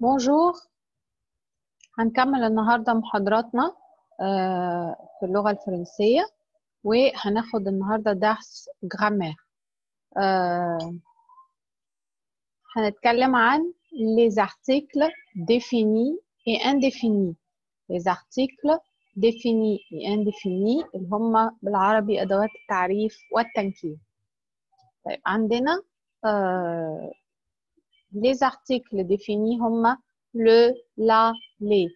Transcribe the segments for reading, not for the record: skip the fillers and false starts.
بونجور. هنكمل النهاردة محاضراتنا في اللغة الفرنسية، وهناخد النهاردة درس جرامير. هنتكلم عن les articles définis et indéfinis. les articles définis et indéfinis اللي هم بالعربي أدوات التعريف والتنكير. طيب عندنا les articles définis هم le, la, les.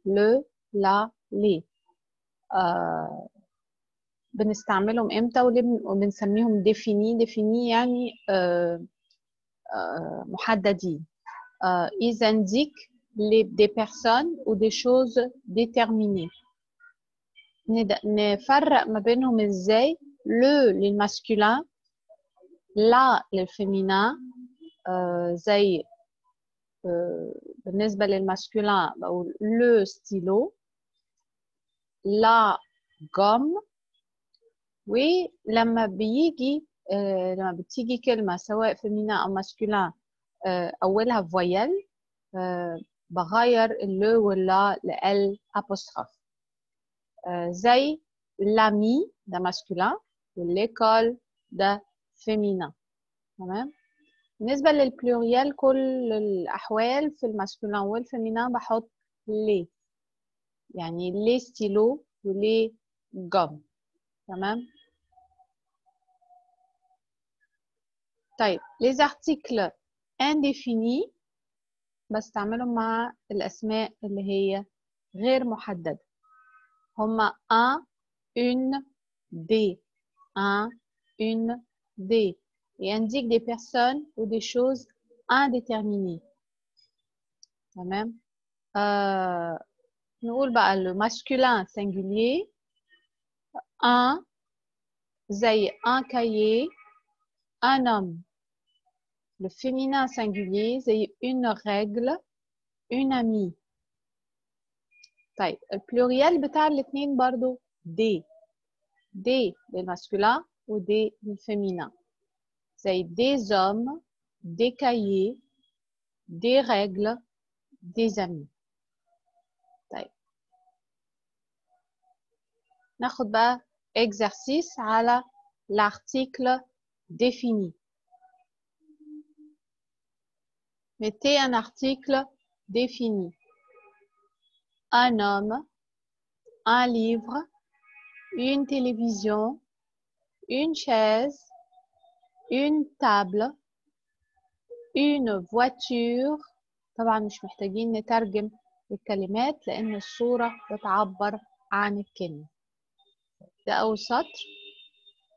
le, la, les. بنستعملهم امتى وبنسميهم définis. définis يعني محددين. ils indiquent des personnes ou des choses déterminées. نفرق ما بينهم ازاي؟ le للماسكولين، la للفيمينين. زي بالنسبة للماسكولين بقول le stylo، la gomme. ولما لما بتيجي كلمة سواء فيمينين أو ماسكولين أولها فويل، بغير اللو واللا لال أبوستروف. زي l'ami ده ماسكولين والl'école ده فيمينين. تمام. بالنسبة للبلوريال كل الأحوال في الماسكولين والفيمينين بحط لي، يعني لي ستيلو ولي جوم. تمام. طيب les articles indéfinis بستعملهم مع الأسماء اللي هي غير محددة. هما un, une, des. un, une, des. et indiquent des personnes ou des choses indéterminées. تمام. نقول بقى le masculin singulier un، زي un cahier، un homme. le féminin singulier زي une règle، une amie. طيب البلوريال بتاع الاثنين برضو des. des للماسكولين و des للفيمينين، زي des hommes، des cahiers، des règles، des amis. طيب ناخد بقى exercice على l'article défini. mettez un article défini. un homme، un livre، une télévision، une chaise، une table، une voiture. طبعا مش محتاجين نترجم الكلمات لأن الصورة بتعبر عن الكلمة. ده أول سطر.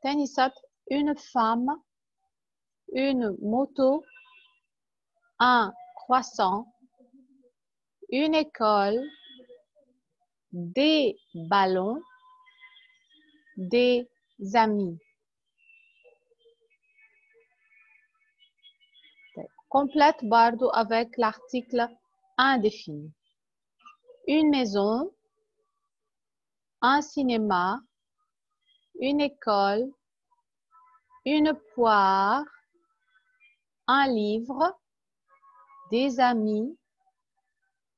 تاني سطر une femme، une moto، un croissant، une école، des ballons، des amis. Complète برضو avec l'article indéfini. une maison، un cinéma، une école، une poire، un livre، des amis،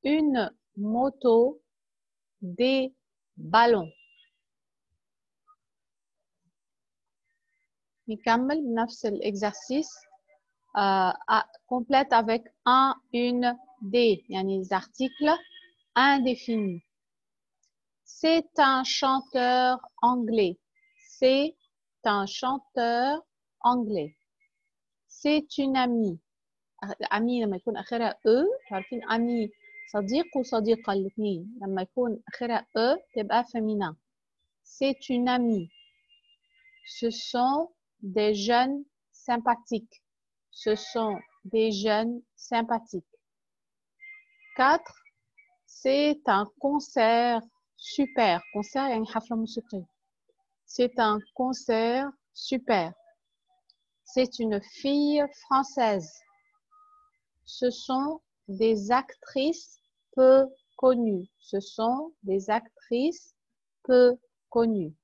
une moto، des ballons. نكمل بنفس الإكزرسيس. complète avec un, une, des يعني les articles indéfinis. c'est un chanteur anglais. c'est un chanteur anglais. c'est une amie. amie لما يكون آخرها e، عارفين amie صديق وصديقة الاثنين لما يكون آخرها e تبقى féminin. c'est une amie. ce sont des jeunes sympathiques. ce sont des jeunes sympathiques. 4. c'est un concert super. concert يعني حفلة موسيقية. c'est un concert super. c'est une fille française. ce sont des actrices peu connues. ce sont des actrices peu connues.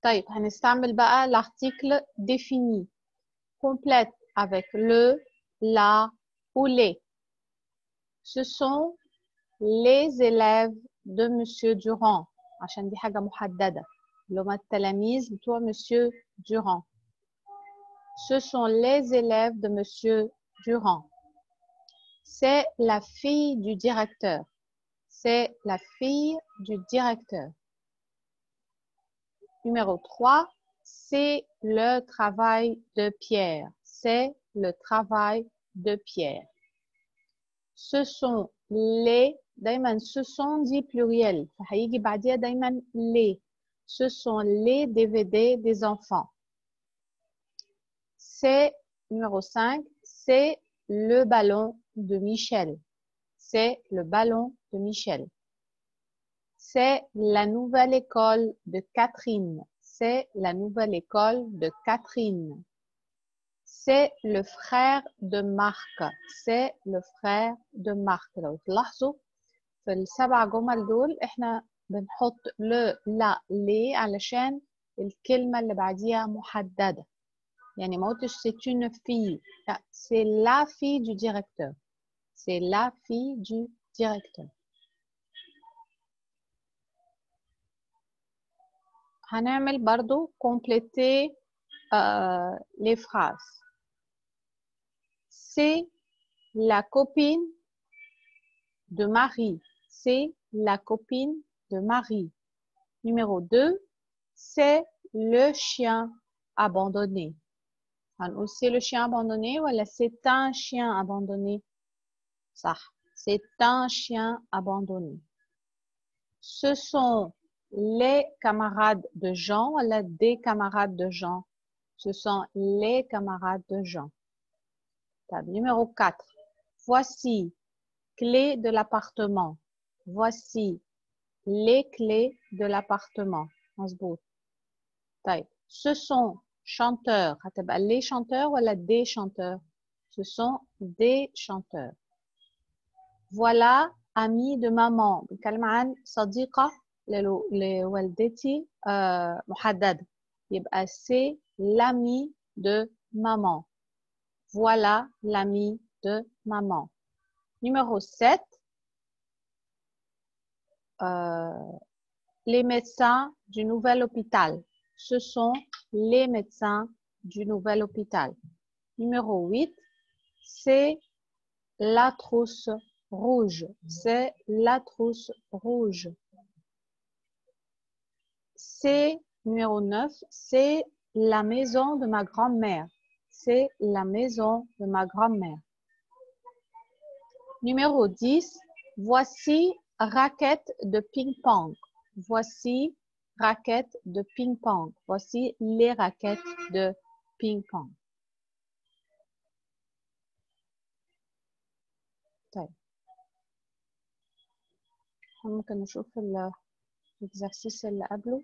طيب هنستعمل بقى l'article défini. complète avec le, la, ou les. Ce sont les élèves de Monsieur Durand. عشان دي حاجة محددة. اللي هم التلاميذ بتوع Monsieur Durand. Ce sont les élèves de Monsieur Durand. C'est la fille du directeur. C'est la fille du directeur. Numéro 3, c'est le travail de Pierre. C'est le travail de Pierre. Ce sont les, دايما ce sont dit pluriel. فهيجي بعديها دايما les. Ce sont les DVD des enfants. C'est, numéro 5, c'est le ballon de Michel. C'est le ballon de Michel. C'est la nouvelle école de Catherine. C'est la nouvelle école de Catherine. C'est le frère de Marc. C'est le frère de Marc. لو تلاحظوا في السبع جمل دول احنا بنحط le, la, les علشان الكلمة اللي بعديها محددة. يعني ما قلتش c'est une fille. لا, c'est la fille du directeur. C'est la fille du directeur. هنعمل برضو compléter les phrases. C'est la copine de Marie. C'est la copine de Marie. Numéro 2, c'est le chien abandonné. C'est le chien abandonné ou c'est un chien abandonné? Ça, c'est un chien abandonné. Ce sont les camarades de Jean ou des camarades de Jean? Ce sont les camarades de Jean. Numéro 4. Voici clés de l'appartement. Voici les clés de l'appartement. Ce sont chanteurs. Les chanteurs ou des chanteurs? Ce sont des chanteurs. Voilà ami de maman. بنتكلم عن صديقة لوالدتي محددة. يبقى c'est l'ami de maman. Voilà l'ami de maman. Numéro 7. Les médecins du nouvel hôpital. Ce sont les médecins du nouvel hôpital. Numéro 8. C'est la trousse rouge. C'est la trousse rouge. C'est, numéro 9, c'est la maison de ma grand-mère. C'est la maison de ma grand-mère. Numéro 10, voici raquette de ping-pong. Voici raquette de ping-pong. Voici les raquettes de ping-pong. طيب ممكن نشوف الإكزرسيس اللي قبله.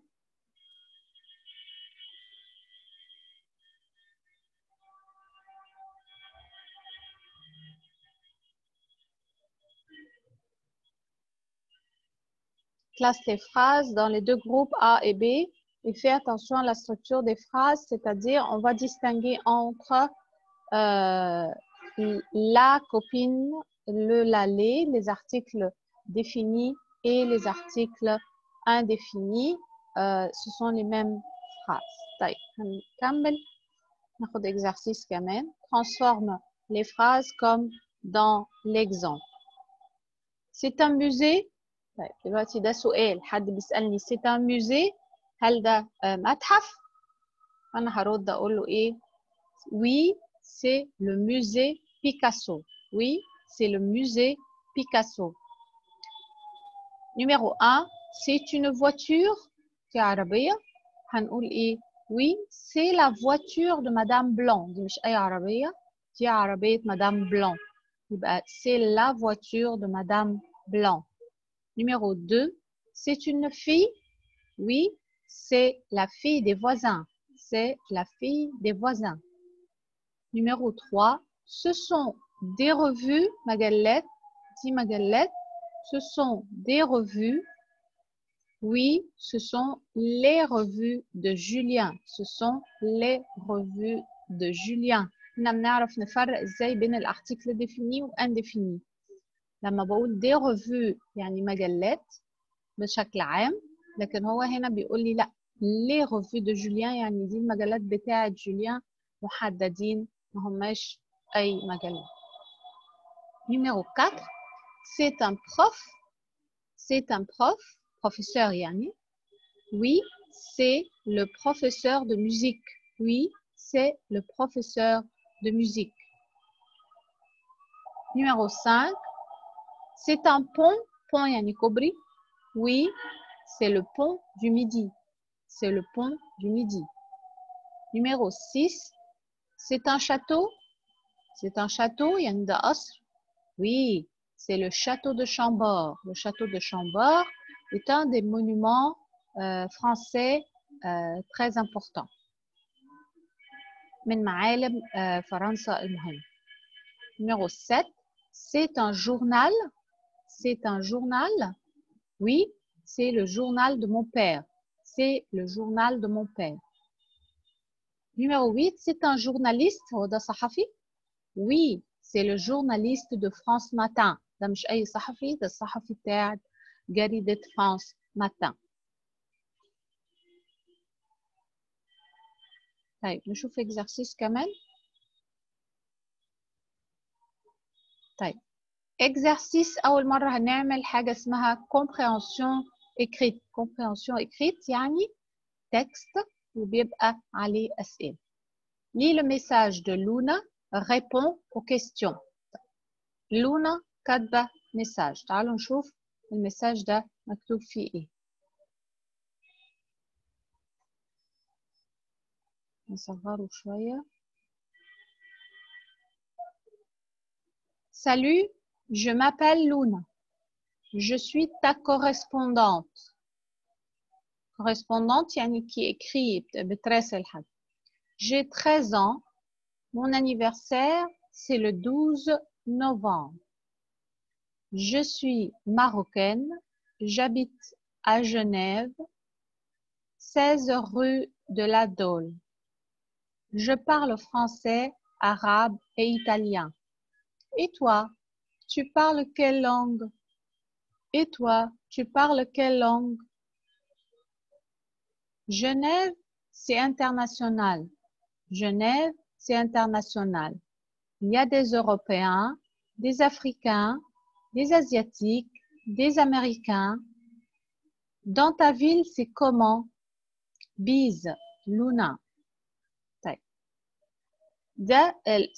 Classe les phrases dans les deux groupes A et B et fais attention à la structure des phrases, c'est-à-dire on va distinguer entre la copine, le, la, les articles définis et les articles indéfinis, ce sont les mêmes phrases. طيب هنكمل ناخد exercice كمان. Transforme les phrases comme dans l'exemple. C'est un musée. طيب دلوقتي ده سؤال حد بيسألني c'est un musée هل ده متحف؟ أنا هرد أقول له إيه؟ Oui, c'est le musée Picasso. Oui, c'est le musée Picasso. Numéro 1, c'est une voiture. دي عربية. هنقول إيه؟ Oui, c'est la voiture de Madame Blanc. دي مش أي عربية. دي عربية Madame Blanc. يبقى c'est la voiture de Madame Blanc. Numéro 2, c'est une fille. Oui, c'est la fille des voisins. C'est la fille des voisins. Numéro 3, ce sont des revues, Magalette, dit Magalette, ce sont des revues. Oui, ce sont les revues de Julien. Ce sont les revues de Julien. هنا بنعرف نفرق ازاي بين الارتيكل ديفيني وانديفيني. لما بقول دي ريفو يعني مجلات بشكل عام، لكن هو هنا بيقول لي لا، لي ريفو دو جوليان يعني دي المجلات بتاعه جوليان محددين، ما هماش اي مجلات. Numéro 4, c'est un prof. C'est un prof, professeur yani. Oui, c'est le professeur de musique. Oui, c'est le professeur de musique. Numéro 5, c'est un pont. Pont yani kobri. Oui, c'est le pont du Midi. C'est le pont du Midi. Numéro 6, c'est un château. C'est un château yani da asr. Oui, c'est le château de Chambord. Le château de Chambord est un des monuments français très importants. من معالم فرنسا المهمة. Numéro 7, c'est un journal. C'est un journal. Oui, c'est le journal de mon père. C'est le journal de mon père. Numéro 8, c'est un journaliste. هو ده صحفي. Oui, c'est le journaliste de France Matin. ده مش أي صحفي، ده الصحفي بتاع جريدة France Matin. طيب نشوف exercice كمان. طيب exercice أول مرة هنعمل حاجة اسمها compréhension écrite. compréhension écrite يعني texte وبيبقى عليه أسئلة. Lis le message de Luna, répond aux questions. لونا كاتبة مساج. تعالوا نشوف المساج ده مكتوب فيه ايه. نصغره شوية. Salut, je m'appelle Luna. Je suis ta correspondante. Correspondante يعني qui écrit بتراسل حد. J'ai 13 ans. Mon anniversaire, c'est le 12 novembre. Je suis marocaine. J'habite à Genève, 16 rue de la Dôle. Je parle français, arabe et italien. Et toi, tu parles quelle langue? Et toi, tu parles quelle langue? Genève, c'est international. Genève, c'est international. Il y a des Européens, des Africains, des Asiatiques, des Américains. Dans ta ville, c'est comment? Bise, Luna.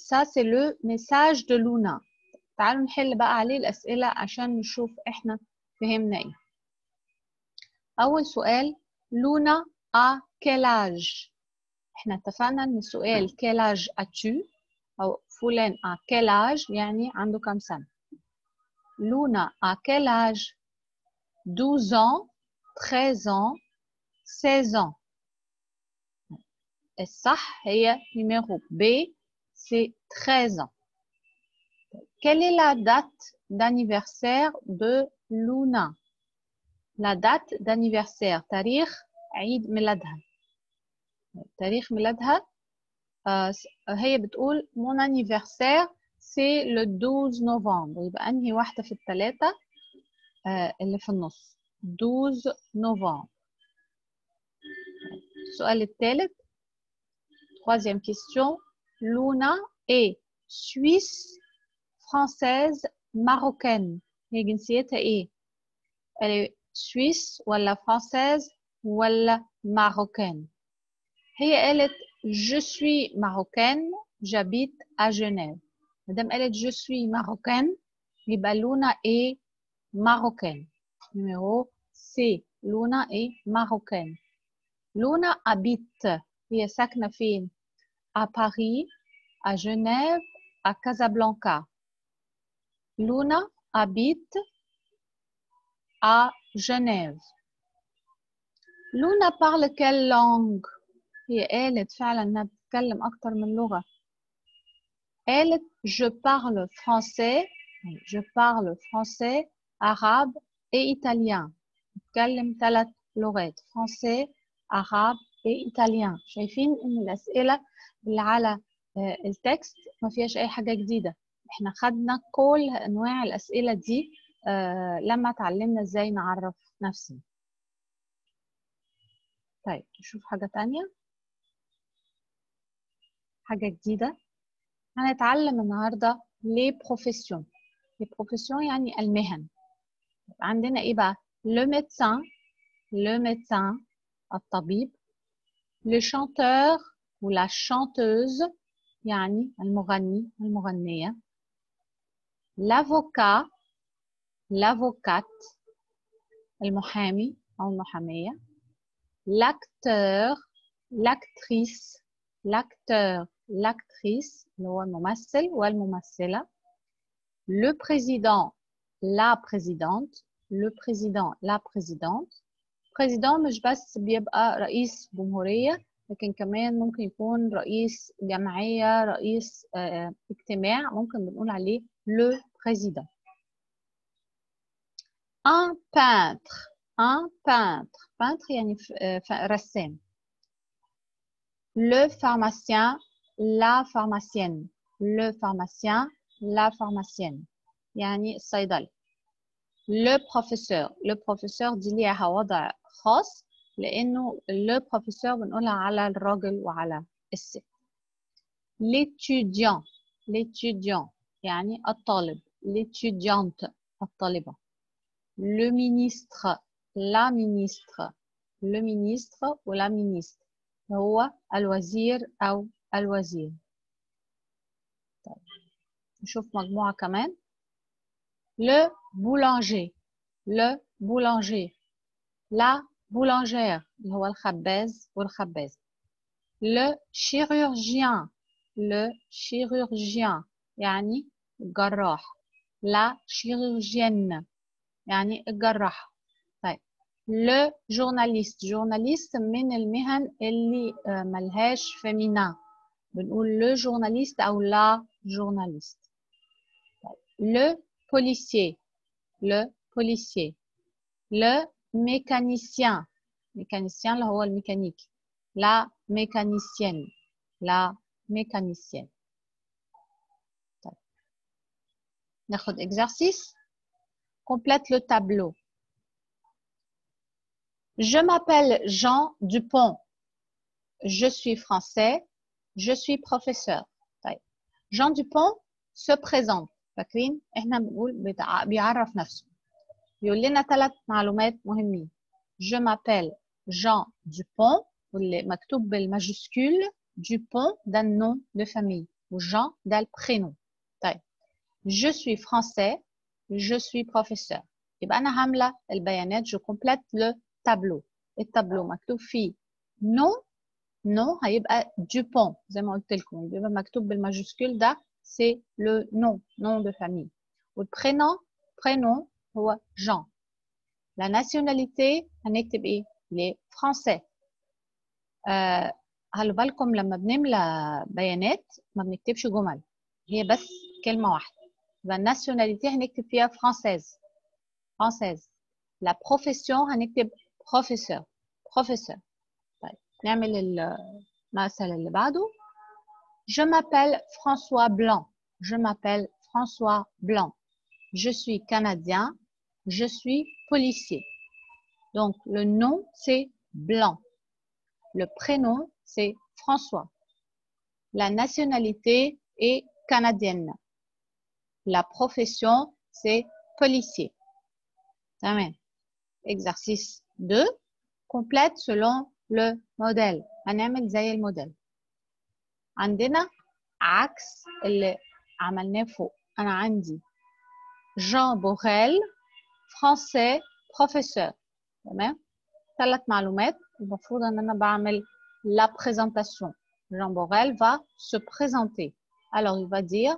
Ça c'est le message de Luna. تعالوا نحل بقى عليه الأسئلة عشان نشوف إحنا فهمنا إيه. أول سؤال لونا à quel âge؟ إحنا اتفقنا إن السؤال quel âge as-tu؟ أو فلان à quel âge يعني عنده كام سنة. لونا à quel âge؟ 12 ans, 13 ans, 16 ans. الصح هي numéro B, c'est 13 ans. Quelle est la date d'anniversaire de Luna? La date d'anniversaire, تاريخ عيد ميلادها. تاريخ ميلادها هي بتقول mon anniversaire c'est le 12 novembre. يبقى أنهي واحدة في الثلاثة اللي في النص. 12 novembre. السؤال الثالث. Troisième question. Luna est suisse, française, marocaine. هي جنسيتها ايه؟ Elle est suisse ولا française ولا marocaine؟ هي قالت je suis marocaine, j'habite à Genève. مادام قالت je suis marocaine يبقى Luna est marocaine. Numéro C. Luna est marocaine. Luna habite. هي ساكنة فين؟ À Paris, à Genève, à Casablanca. Luna habite à Genève. Luna parle quelle langue؟ هي قالت فعلا انها بتتكلم اكتر من لغة. قالت je parle français, arabe et italien. بتتكلم 3 لغات français, arabe et italien. شايفين ان الاسئلة اللي على التكست ما فيهاش اي حاجه جديده. احنا خدنا كل انواع الاسئله دي لما اتعلمنا ازاي نعرف نفسنا. طيب نشوف حاجه تانية، حاجه جديده. هنتعلم النهارده لي بروفيسيون. لي بروفيسيون يعني المهن. عندنا ايه بقى؟ لو ميدسان، لو ميدسان الطبيب. لو شانتور ولا شانتوز يعني المغني المغنية. لافوكا، لافوكات المحامي أو المحامية. لاكتور، لاكتريس، لاكتور، لاكتريس اللي هو الممثل والممثلة. لو بريزيدون، لا بريزيدونت، لو بريزيدون، لا بريزيدونت. بريزيدون مش بس بيبقى رئيس جمهورية، لكن كمان ممكن يكون رئيس جمعية، رئيس اجتماع، ممكن بنقول عليه لو بريزيدون. un peintre، un peintre، peintre يعني رسام. le pharmacien، la pharmacienne، le pharmacien، la pharmacienne يعني الصيدلي. le professeur، le professeur دي ليها وضع خاص لأنه le professeur بنقولها على الراجل وعلى الست. l'étudiant، l'étudiant يعني الطالب. l'étudiante الطالبة. le ministre، la ministre، le ministre ou la ministre هو الوزير أو الوزير. طيب. نشوف مجموعة كمان. le boulanger، le boulanger. la boulangère اللي هو الخباز والخبازة. le chirurgien، le chirurgien يعني الجراح. la chirurgienne يعني الجراحة. طيب le journaliste، journaliste من المهن اللي ملهاش فيمينا، بنقول le journaliste أو la journaliste. طيب. le policier، le policier. le mécanicien، mécanicien اللي هو الميكانيكي. la mécanicienne، la mécanicienne. طيب. ناخد exercice. complète le tableau. Je m'appelle Jean Dupont. Je suis français. Je suis professeur. طيب. Jean Dupont se présente. فاكرين احنا بنقول بيعرف نفسه. يقول لنا 3 معلومات مهمين. Je m'appelle Jean Dupont واللي مكتوب بالماجيسكول. Dupont ده النوم de famille وجان ده البرينوم. طيب. Je suis français. Je suis professeur. يبقى أنا هاملة البيانات. Je complète le tableau. التابلو مكتوب فيه نو، نو هيبقى Dupont زي ما قلت لكم بيبقى مكتوب بالماجيسكول ده سي لو نو، نو دو فامي. والبرينوم، برينوم هو جان. لا ناسيوناليتي هنكتب ايه؟ لي فرانسي. خلوا بالكم لما بنملى بيانات ما بنكتبش جمل، هي بس كلمة واحدة. يبقى الناسيوناليتي هنكتب فيها فرانسيز، فرانسيز. لا بروفيسيون هنكتب بروفيسور، بروفيسور. طيب نعمل المثل اللي بعده. Je m'appelle François Blanc. Je m'appelle François Blanc. Je suis canadien. Je suis policier. Donc le nom c'est Blanc. Le prénom c'est François. La nationalité est canadienne. La profession c'est policier. Amen. Exercice 2. Complète selon le modèle. هنعمل زي الموديل. عندنا عكس اللي عملناه فوق. أنا عندي جان بوغيل فرانسي بروفيسور. تمام. 3 معلومات. المفروض ان انا بعمل la présentation. Jean Borel va se présenter. Alors il va dire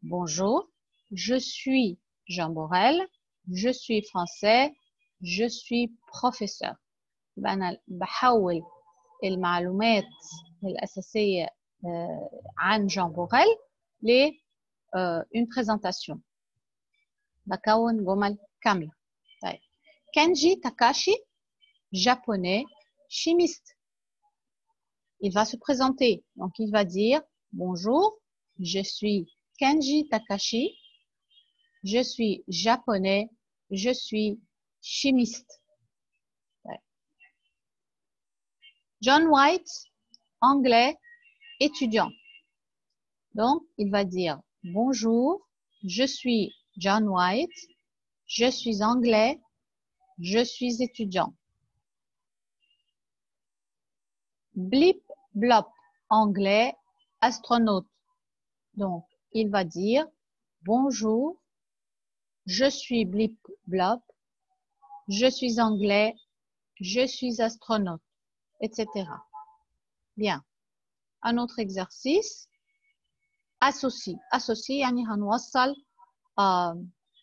bonjour, je suis Jean Borel, je suis français, je suis professeur. يبقى انا بحول المعلومات الاساسيه عن جان بوغيل ل une présentation. بكون جمل كامله. طيب. كانجي تاكاشي japonais chimiste. Il va se présenter. Donc, il va dire Bonjour, je suis Kenji Takashi. Je suis japonais. Je suis chimiste. John White, anglais, étudiant. Donc, il va dire bonjour, je suis John White. Je suis anglais. Je suis étudiant. Blip, blop, anglais, astronaute. Donc, il va dire bonjour, je suis blip, blop, je suis anglais, je suis astronaute, etc. Bien. Un autre exercice. Associe. Associe, يعني هنوصل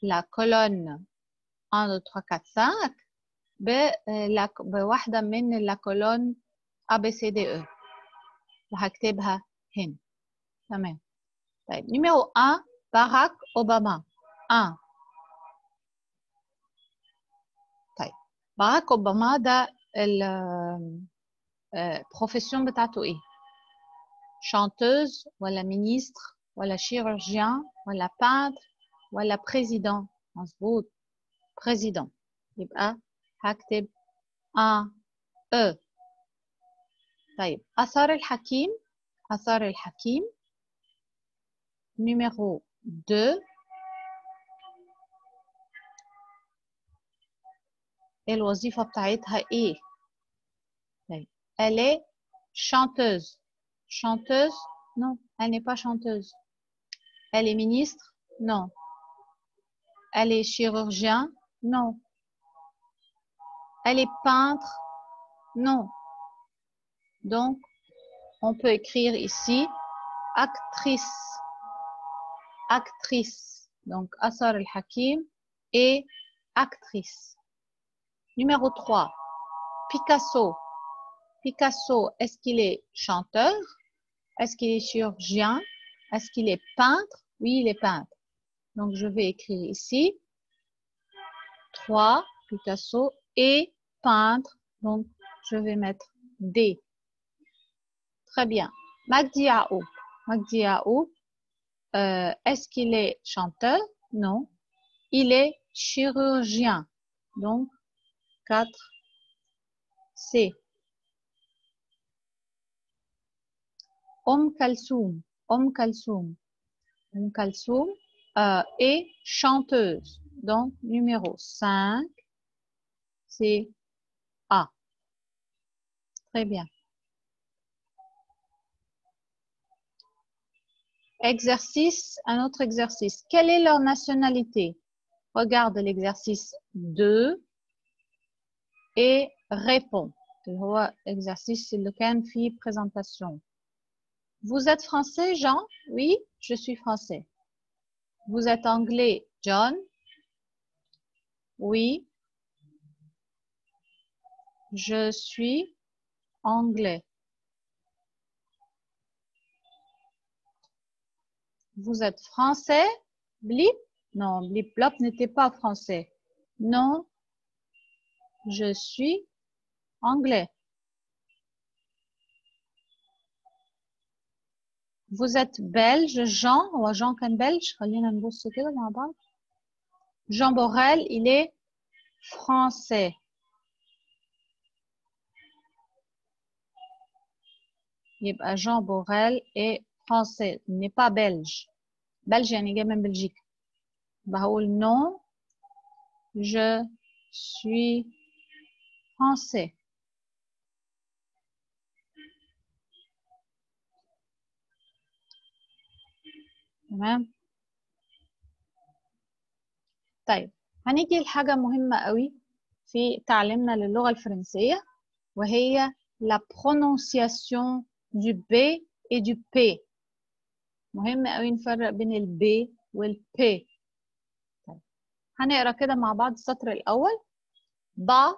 la colonne 1, 2, 3, 4, 5 بواحدة من la colonne A, B, C, D, E. وهكتبها هنا. تمام. طيب numéro 1 Barack Obama 1. طيب باراك اوباما ده البروفيسيون بتاعته ايه؟ شانتوز ولا مينيستر ولا شيروجيان ولا بانتر ولا بريزيدون؟ مظبوط بريزيدون. يبقى هكتب 1 E. طيب آثار الحكيم. آثار الحكيم numéro 2. الوظيفة بتاعتها ايه؟ طيب elle est chanteuse. Chanteuse? Non, elle n'est pas chanteuse. Elle est ministre? Non. Elle est chirurgien? Non. Elle est peintre? Non. Donc, on peut écrire ici actrice. Actrice. Donc, Asar al-Hakim est actrice. Numéro 3. Picasso. Picasso, est-ce qu'il est chanteur? Est-ce qu'il est chirurgien? Est-ce qu'il est peintre? Oui, il est peintre. Donc, je vais écrire ici 3. Picasso est peintre. Donc, je vais mettre D. Très bien. Magdi Yaoub. Magdi Yaoub, est-ce qu'il est chanteur? Non. Il est chirurgien. Donc, 4. C. Kalsoum. Kalsoum. Kalsoum est chanteuse. Donc, numéro 5, c'est A. Très bien. Exercice, un autre exercice. Quelle est leur nationalité? Regarde l'exercice 2 et réponds. Exercice اللي كان فيه présentation. Vous êtes français, Jean? Oui, je suis français. Vous êtes anglais, John? Oui, je suis anglais. Vous êtes français? Blip? Non, Blip Blop n'était pas français. Non, je suis anglais. Vous êtes belge, Jean? هو Jean كان belge؟ خلينا نبص كده مع بعض. Jean Borel, il est français. يبقى Jean Borel est français, il n'est pas belge. belge يعني جاي من بلجيكا. بقول non, je suis français. تمام. طيب هنيجي لحاجة مهمة قوي في تعليمنا للغة الفرنسية وهي la prononciation du B et du P. مهم قوي نفرق بين ال B وال P. طيب هنقرا كده مع بعض السطر الأول. با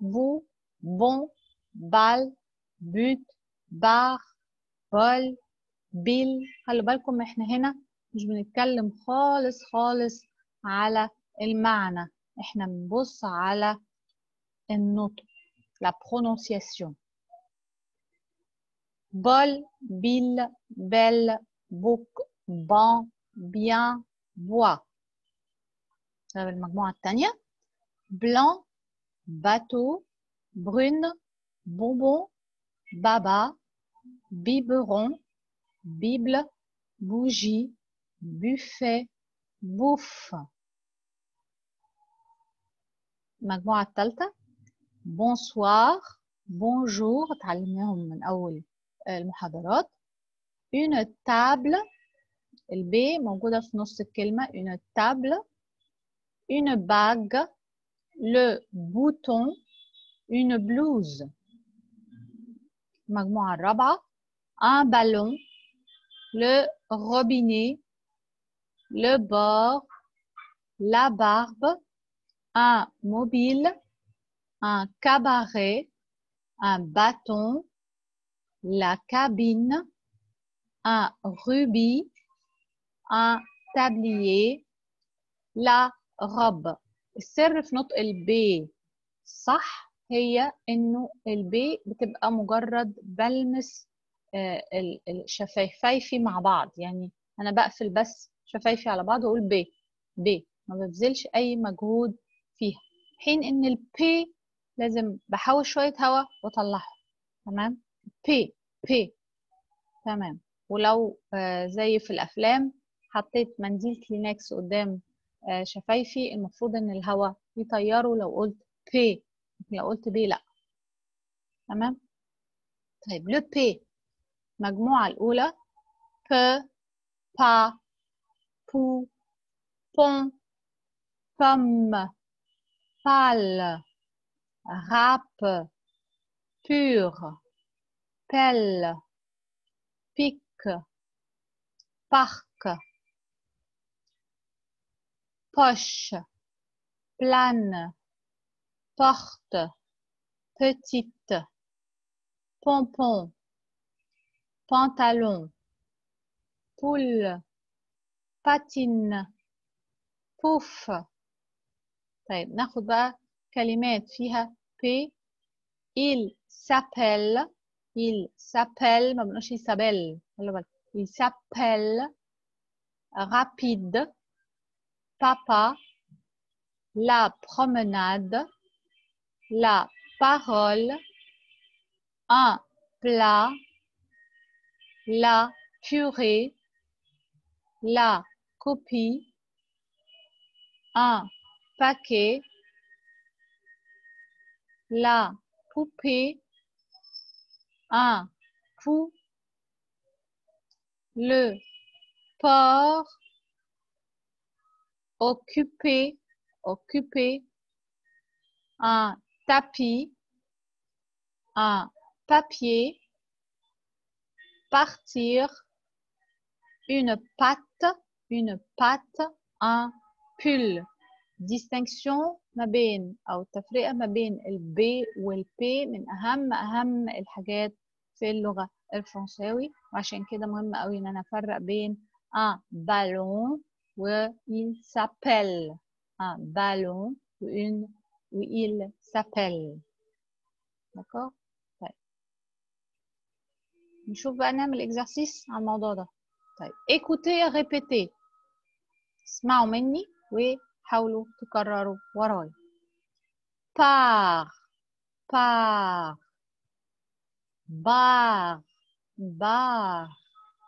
بو بون بال بوت بار بول بيل. خلوا بالكم احنا هنا مش بنتكلم خالص على المعنى، احنا بنبص على النطق، la prononciation. bol, bille, belle, bouc, bon, bien, bois. طيب المجموعة الثانية blanc, bateau, brune, bonbon, baba, biberon, bible, bougie, buffet, bouffe. المجموعة الثالثة bonsoir, bonjour اتعلمناهم من أول المحاضرات. une table البي موجودة في نص الكلمة une table. une bague, le bouton, une blouse. المجموعة الرابعة un ballon, le robinet, le bord, la barbe, un mobile, un cabaret, un bâton, la cabine, un rubis, un tablier, la robe. السر في نطق البي صح هي انه البي بتبقى مجرد بلمس الشفايفي مع بعض، يعني انا بقفل بس شفايفي على بعض واقول بي بي، ما ببذلش اي مجهود فيها، حين ان البي لازم بحوش شويه هواء واطلعه. تمام بي بي. تمام. ولو زي في الافلام حطيت منديل كلينكس قدام شفايفي المفروض ان الهواء يطيره لو قلت بي، لو قلت بي لا. تمام. طيب لو بي المجموعة الأولى ب با بو بون بوم بال راب بور بل بيك بارك poche plane porte petite pompon pantalon poule patine pouf. طيب ناخد بقى كلمات فيها P. il s'appelle ما بنقولش يسابيل، خلي بالك il s'appelle rapide papa la promenade la parole un plat la purée la copie un paquet la poupée un pou le porc occupé un tapis un papier partir une patte un pull. distinction ما بين أو التفرقة ما بين البي والبي من أهم الحاجات في اللغة الفرنساوي، وعشان كده مهم قوي إن أنا أفرق بين un ballon و il s'appelle un ballon و il s'appelle. d'accord. طيب نشوف بقى نعمل exercice على الموضوع ده. طيب écoutez répétez اسمعوا مني وحاولوا تكرروا ورايا. par bar ده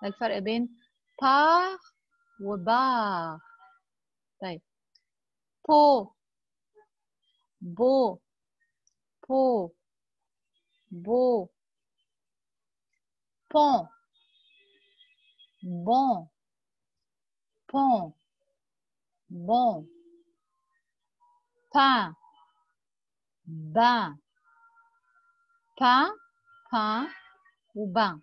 الفرق بين par وbar. طيب beau beau pont bon pain bain ou bain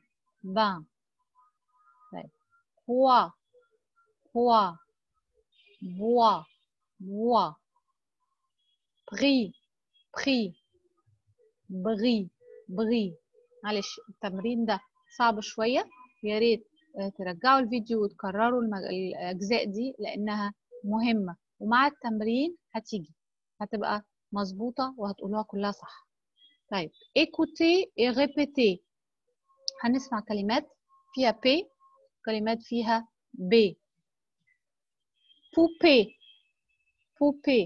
طيب roi bois prix bris. معلش التمرين ده صعب شوية، يا ريت ترجعوا الفيديو وتكرروا الأجزاء دي لأنها مهمة، ومع التمرين هتبقى مظبوطة وهتقولوها كلها صح. طيب écoutez et répétez هنسمع كلمات فيها P، كلمات فيها B. poupée poupée،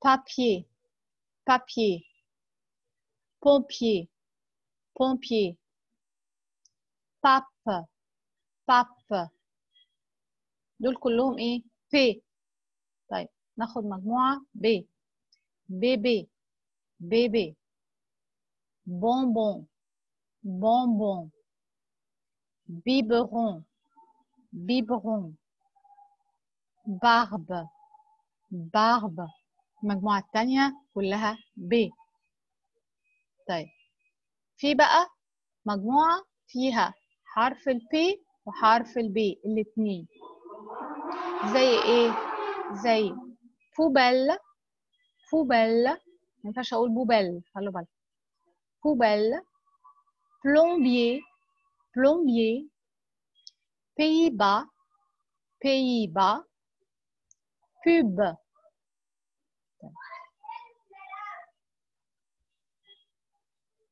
papier papier، pompier pompier، pape pape، دول كلهم ايه؟ P. طيب ناخد مجموعة B. bébé bébé، bonbon bonbon، biberon biberon، barbe barbe. المجموعة التانية كلها B. طيب في بقى مجموعة فيها حرف ال P وحرف ال B الاتنين، زي ايه؟ زي poubelle poubelle، ما ينفعش اقول بوبل، خلوا بالك. poubelle، plombier plombier، Pays-Bas Pays-Bas، pub.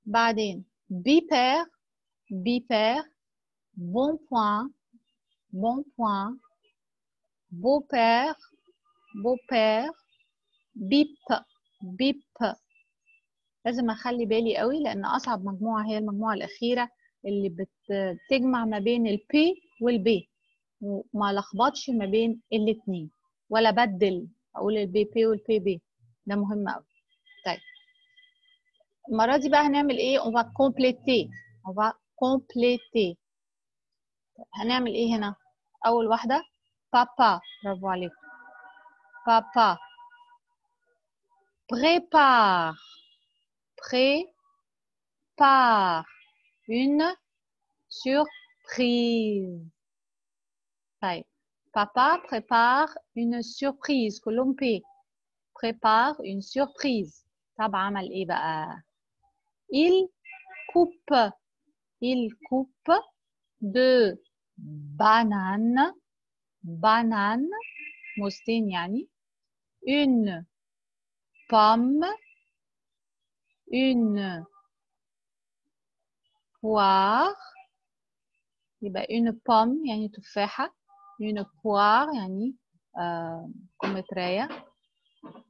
بعدين بيبر بيبر، bon point bon point، beau-père beau-père، بيب بيب. لازم اخلي بالي قوي لان اصعب مجموعه هي المجموعه الاخيره اللي بتجمع ما بين البي والبي، وما لخبطش ما بين الاثنين ولا بدل اقول البي بي والبي بي، ده مهم قوي. طيب المره دي بقى هنعمل ايه؟ on va compléter on va compléter. هنعمل ايه هنا؟ اول واحده بابا، برافو عليكم. بابا. prépare prépare une surprise. طيب papa prépare une surprise، كلهم بي. prépare une surprise. طب عمل ايه بقى؟ il coupe deux bananes banane، موزتين يعني، une pomme une poire، يبقى une pomme يعني تفاحة، une poire يعني كمثرية،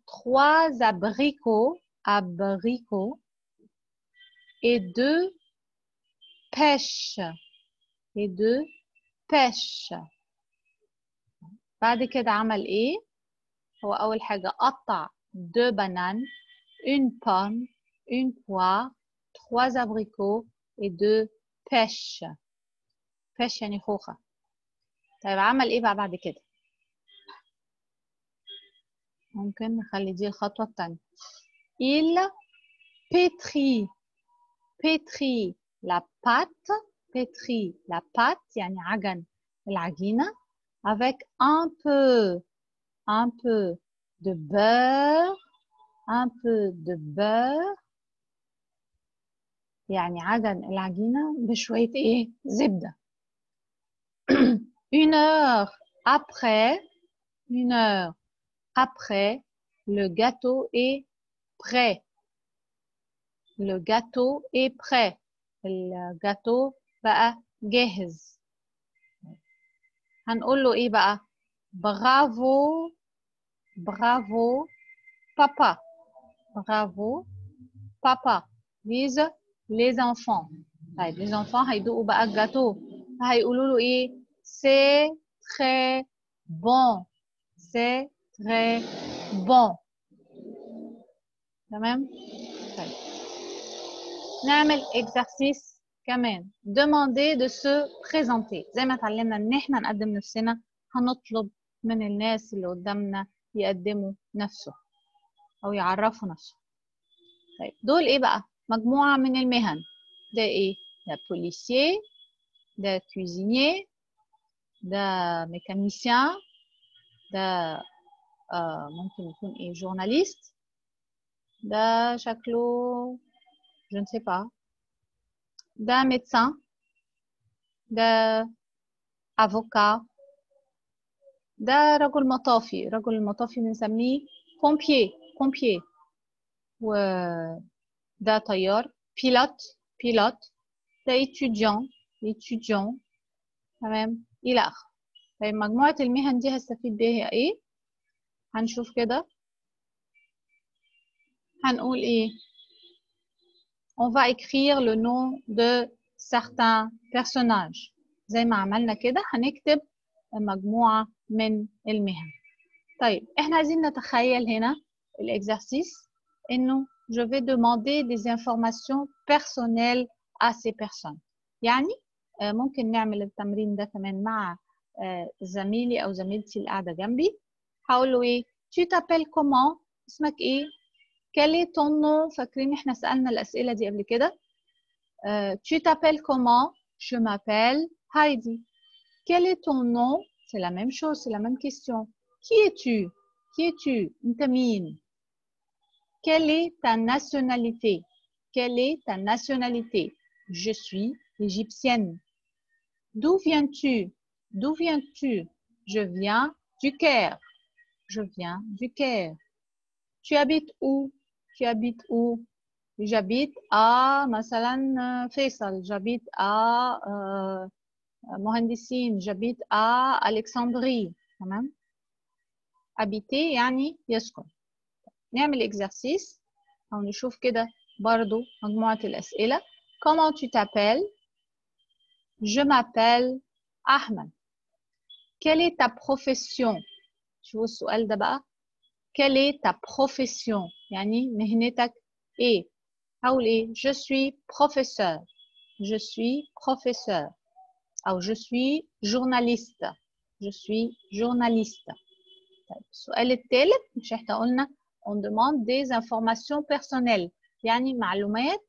3 abricots et 2 pêches et 2 pêches. بعد كده عمل ايه؟ هو اول حاجة قطع 2 bananes une pomme une poire 3 abricots et 2 pêches. pêche يعني خوخة. طيب عمل ايه بقى بعد كده؟ ممكن نخلي دي الخطوة التانية. il pétrit la pâte يعني عجن العجينة avec un peu de beurre يعني عجن العجينة بشوية ايه؟ زبدة. une heure après le gâteau est prêt. الجاتو بقى جاهز. هنقول له ايه بقى؟ برافو بابا ليز les enfants. طيب les enfants هيدوقوا بقى الجاتو، هيقولوا له ايه؟ c'est très bon تمام. طيب نعمل exercice كمان. demander de se présenter. زي ما اتعلمنا ان احنا نقدم نفسنا، هنطلب من الناس اللي قدامنا يقدموا نفسه او يعرفوا نفسه. طيب دول ايه بقى؟ مجموعة من المهن. ده ايه؟ ده policier، ده cuisinier، ده mécanicien، ده ممكن يكون ايه؟ journaliste، ده شكله je ne sais pas، ده médecin، ده avocat، ده رجل مطافي. رجل المطافي بنسميه pompier، وده طيار، بيلوت، ده étudiant تمام إلى آخره. طيب مجموعة المهن دي هستفيد بيها إيه؟ هنشوف كده. هنقول إيه؟ On va écrire le nom de certains personnages. زي ما عملنا كده هنكتب مجموعة من المهن. طيب احنا عايزين نتخيل هنا l'exercice إنه je vais demander des informations personnelles à ces personnes. يعني ممكن نعمل التمرين ده كمان مع زميلي أو زميلتي اللي قاعدة جنبي. هقول له إيه؟ tu t'appelles comment؟ اسمك إيه؟ quel est ton nom؟ فاكرين احنا سألنا الأسئلة دي قبل كده. tu t'appelles comment? Je m'appelle Heidi. Quel est ton nom? C'est la même chose, c'est la même question. Qui es-tu? Qui es-tu? أنت مين؟ Quelle est ta nationalité? Quelle est ta nationalité? Je suis égyptienne. D'où viens-tu? D'où viens-tu? Je viens du Caire. Je viens du Caire. Tu habites où? Tu habites où? J'habite à مثلا فيصل. J'habite à مهندسين. J'habite à Alexandrie. تمام؟ habiter يعني يسكن. نعمل exercice أو نشوف كده برضو مجموعة الأسئلة. Comment tu t'appelles? Je m'appelle Ahmed. Quelle est ta profession? شوفوا السؤال ده بقى. Quelle est ta profession? يعني مهنتك إيه؟ هقول إيه؟ Je suis professeur. Je suis professeur. أو je suis journaliste. Je suis journaliste. طيب السؤال الثالث مش احنا قلنا on demande des informations personnelles يعني معلومات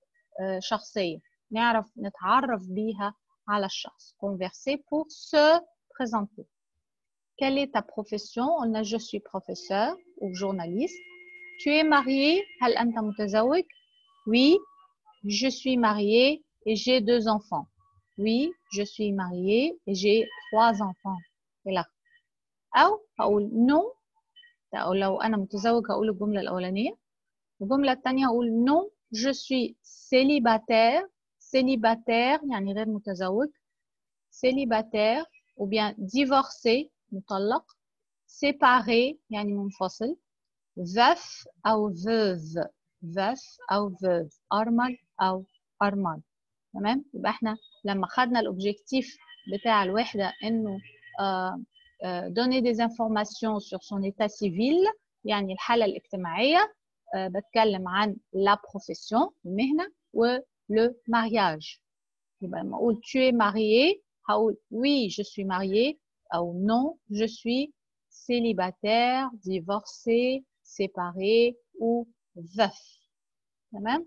شخصية نعرف نتعرف بيها على الشخص. Converser pour se présenter. Quelle est ta profession? قلنا je suis professeur ou journaliste. Tu es marié? هل أنت متزوج؟ Oui, je suis mariée et j'ai 2 enfants. Oui, je suis mariée et j'ai 3 enfants. إلى آخره. أو هقول non. أو لو أنا متزوج هقول الجملة الأولانية. الجملة الثانية هقول non, je suis célibataire. célibataire يعني غير متزوج. célibataire ou bien divorcé مطلق. séparé يعني منفصل. veuf أو veuve. veuf أو veuve. أرمل أو أرمل. تمام؟ يبقى احنا لما خدنا الأوبجيكتيف بتاع الوحدة إنه donner des informations sur son état civil يعني الحالة الاجتماعية. بتكلم عن la profession المهنة و le mariage. يبقى لما أقول tu es marié هقول oui je suis marié أو non je suis célibataire, divorcé, séparé ou veuf. تمام؟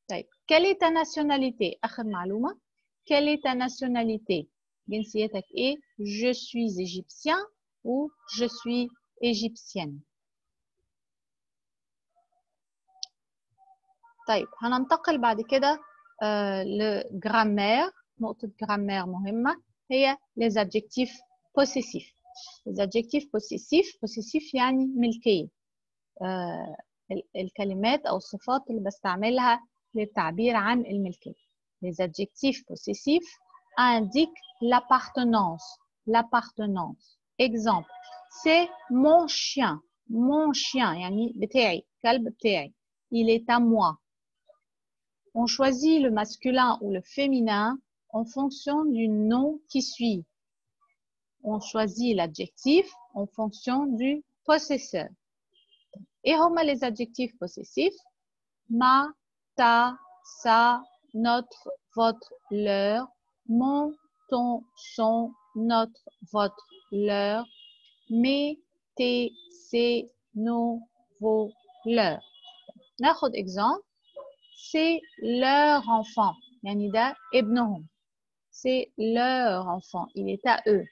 طيب quelle est ta nationalité؟ آخر معلومة. quelle est ta nationalité؟ جنسيتك إيه؟ je suis égyptien ou je suis égyptienne. طيب هننتقل بعد كده لجرامير. نقطة جرامير مهمة هي les adjectifs possessifs. les adjectifs possessifs يعني ملكية. الكلمات أو الصفات اللي بستعملها للتعبير عن الملكية. les adjectifs possessifs indiquent l'appartenance. l'appartenance. exemple c'est mon chien. mon chien يعني بتاعي. كلب بتاعي. il est à moi. On choisit le masculin ou le féminin en fonction du nom qui suit. On choisit l'adjectif en fonction du possesseur. Et هما les adjectifs possessifs ma, ta, sa, notre, votre, leur, mon, ton, son, notre, votre, leur, mes, tes, ses, nos, vos, leur. ناخد exemple. C'est leur enfant. يعني ده ابنهم. C'est leur enfant. Il est à eux.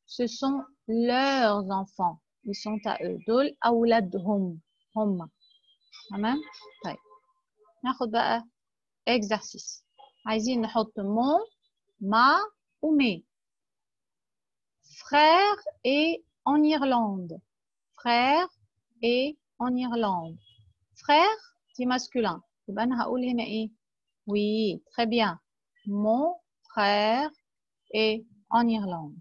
Ce sont leurs enfants. Ils sont à eux. دول أولادهم. هم. تمام؟ طيب. ناخد بقى exercice. عايزين نحط mon, ma ou mes. Frère est en Irlande. Frère est en Irlande. Frère, c'est masculin. يبقى أنا هقول هنا إيه؟ Oui, très bien. mon frère est en Irlande.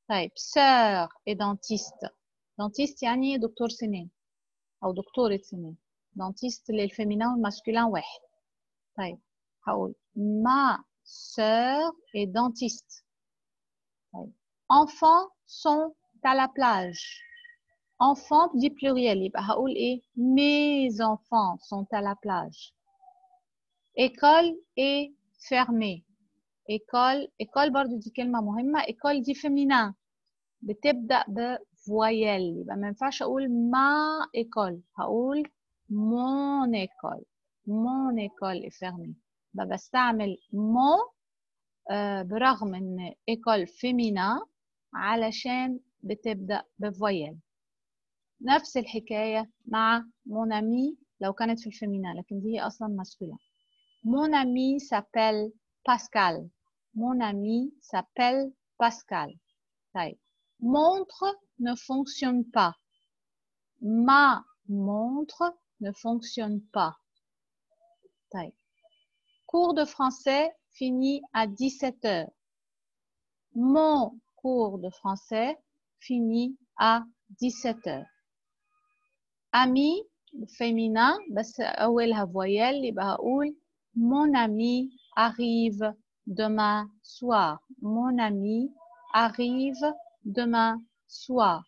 طيب sœur est dentiste. dentiste يعني دكتور سنان أو دكتورة سنان. dentiste للفيمينين والماسكولين واحد. طيب هقول ma sœur est dentiste. طيب enfants sont à la plage. enfants دي pluriel يبقى هقول ايه mes enfants sont à la plage. école est fermée. école برضو دي كلمة مهمة. école دي féminin بتبدأ بفويل يبقى ما ينفعش أقول ما école هقول mon école. mon école est fermée. بستعمل mon برغم إن école féminin علشان بتبدأ بفويل. نفس الحكاية مع mon ami لو كانت في الفيمينا لكن دي أصلا ماسكولين. mon ami s'appelle Pascal. mon ami s'appelle Pascal. طيب montre ne fonctionne pas. ma montre ne fonctionne pas. طيب cours de français finit à 17 heures. mon cours de français finit à 17 heures. ami féminin بس أولها voyelle يبقى هقول mon ami arrive demain soir. mon ami arrive demain soir.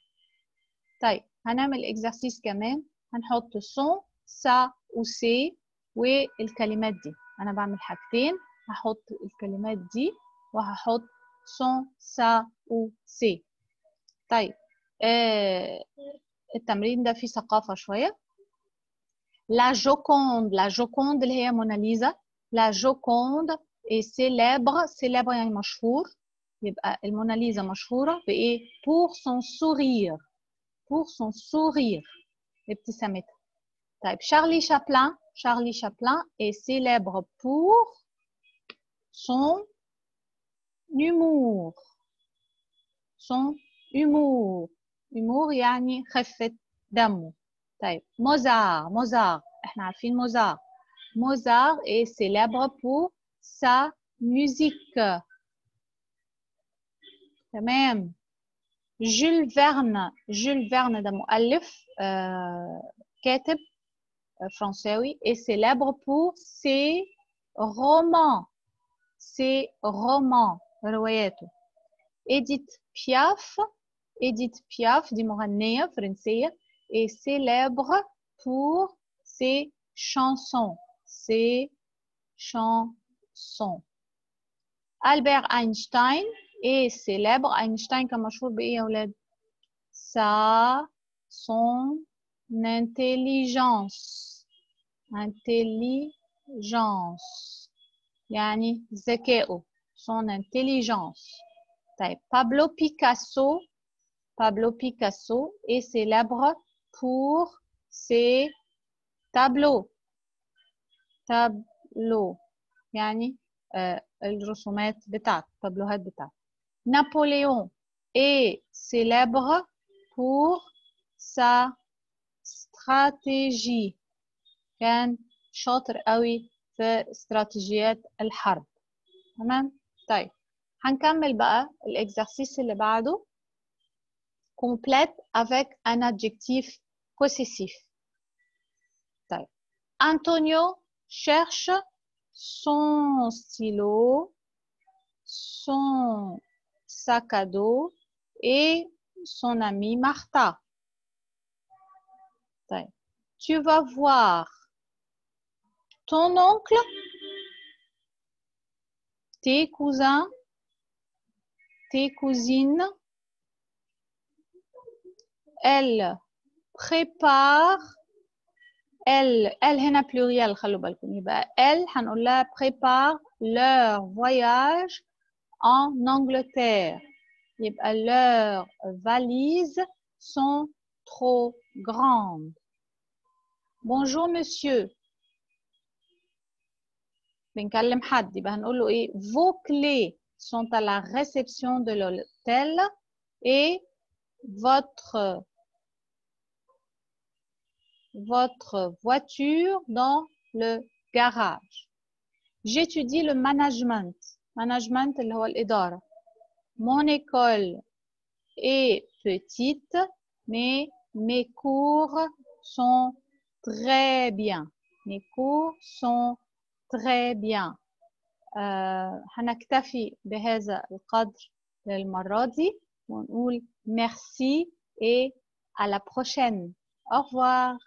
طيب هنعمل exercice كمان هنحط son ça ou c'est والكلمات دي. أنا بعمل حاجتين هحط الكلمات دي وهحط son ça ou c'est. طيب التمرين ده فيه ثقافة شوية. La Joconde اللي هي موناليزا. La Joconde est célèbre. célèbre يعني مشهور. يبقى الموناليزا مشهورة بإيه؟ pour son sourire. pour son sourire. ابتسامتها. طيب Charlie Chaplin est célèbre pour son humour. son humour. humour يعني خفة دمه. طيب موزار احنا عارفين موزار est célèbre pour sa musique. تمام. جول فيرن ده مؤلف كاتب فرنساوي est célèbre pour ses romans رواياته. إديث بياف دي مغنية فرنسية est célèbre pour ses chansons. ألبرت أينشتاين est célèbre. أينشتاين كان مشهور بإيه يا ولاد؟ son intelligence. يعني ذكائه. son intelligence. طيب Pablo Picasso est célèbre pour ses tableaux. يعني الرسومات بتاعته التابلوهات بتاعته. نابليون est célèbre pour sa stratégie. كان شاطر قوي في استراتيجيات الحرب. تمام. طيب هنكمل بقى الاكزرسيس اللي بعده. complète avec un adjectif possessif. طيب Antonio cherche son stylo, son sac à dos et son amie Martha. طيب tu vas voir ton oncle, tes cousins, tes cousines. Elle prépare. elle هنا pluriel خلوا بالكم يبقى elle هنقول لها prépare leur voyage en Angleterre. يبقى leurs valises sont trop grandes. Bonjour monsieur. بنكلم حد يبقى هنقول له ايه vos clés sont à la réception de l'hôtel et votre voiture dans le garage. j'étudie le management. management اللي هو الإدارة. Mon école est petite, mais mes cours sont très bien. Mes cours sont très bien. هنكتفي بهذا القدر للمرة دي ونقول merci et à la prochaine. Au revoir.